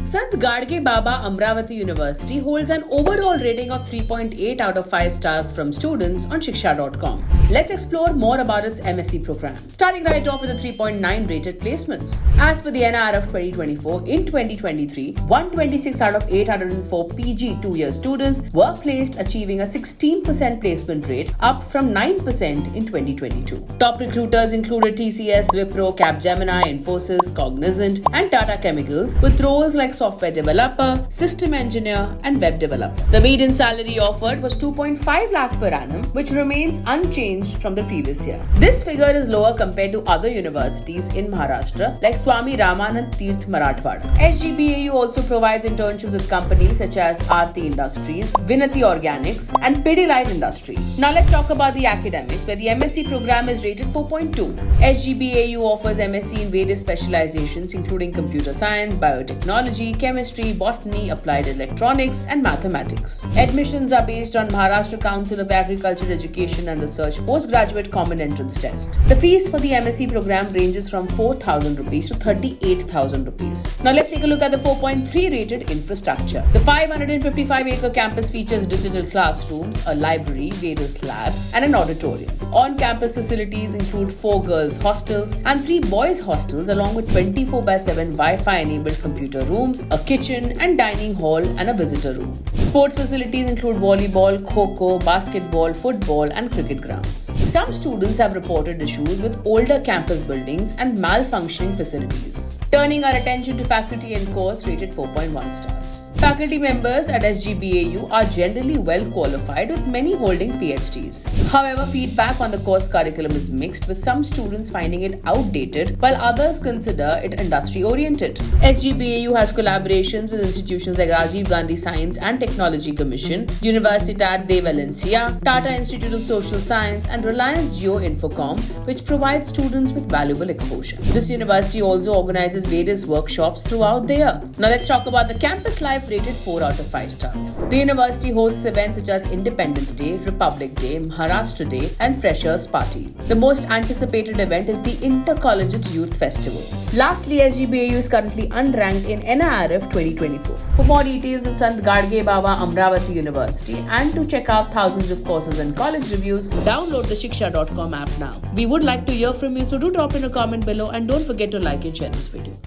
Sant Gadge Baba Amravati University holds an overall rating of 3.8 out of 5 stars from students on Shiksha.com. Let's explore more about its MSc program. Starting right off with a 3.9 rated placements. As per the NIRF 2024, in 2023, 126 out of 804 PG 2-year students were placed, achieving a 16% placement rate, up from 9% in 2022. Top recruiters included TCS, Wipro, Capgemini, Infosys, Cognizant, and Tata Chemicals, with roles like software developer, system engineer, and web developer. The median salary offered was 2.5 lakh per annum, which remains unchanged from the previous year. This figure is lower compared to other universities in Maharashtra like Swami Ramanand Tirth Marathwada. SGBAU also provides internships with companies such as Aarti Industries, Vinati Organics, and Pidilite Industry. Now let's talk about the academics, where the MSc program is rated 4.2. SGBAU offers MSc in various specializations including computer science, biotechnology, chemistry, botany, applied electronics, and mathematics. Admissions are based on Maharashtra Council of Agriculture, Education and Research Postgraduate Common Entrance Test. The fees for the MSc program ranges from 4,000 rupees to 38,000 rupees. Now let's take a look at the 4.3 rated infrastructure. The 555-acre campus features digital classrooms, a library, various labs, and an auditorium. On-campus facilities include 4 girls' hostels and 3 boys' hostels, along with 24/7 Wi-Fi enabled computer rooms, a kitchen and dining hall, and a visitor room. Sports facilities include volleyball, kho-kho, basketball, football, and cricket grounds. Some students have reported issues with older campus buildings and malfunctioning facilities. Turning our attention to faculty and course, rated 4.1 stars. Faculty members at SGBAU are generally well qualified, with many holding PhDs. However, feedback on the course curriculum is mixed, with some students finding it outdated while others consider it industry-oriented. SGBAU has collaborations with institutions like Rajiv Gandhi Science and Technology Commission, Universitat de Valencia, Tata Institute of Social Science, and Reliance Jio Infocom, which provide students with valuable exposure. This university also organizes various workshops throughout the year. Now let's talk about the campus life, rated 4 out of 5 stars. The university hosts events such as Independence Day, Republic Day, Maharashtra Day, and Freshers Party. The most anticipated event is the Intercollegiate Youth Festival. Lastly, SGBAU is currently unranked in NIRF 2024. For more details on Sant Gadge Baba Amravati University and to check out thousands of courses and college reviews, download the Shiksha.com app now. We would like to hear from you, so do drop in a comment below and don't forget to like and share this video.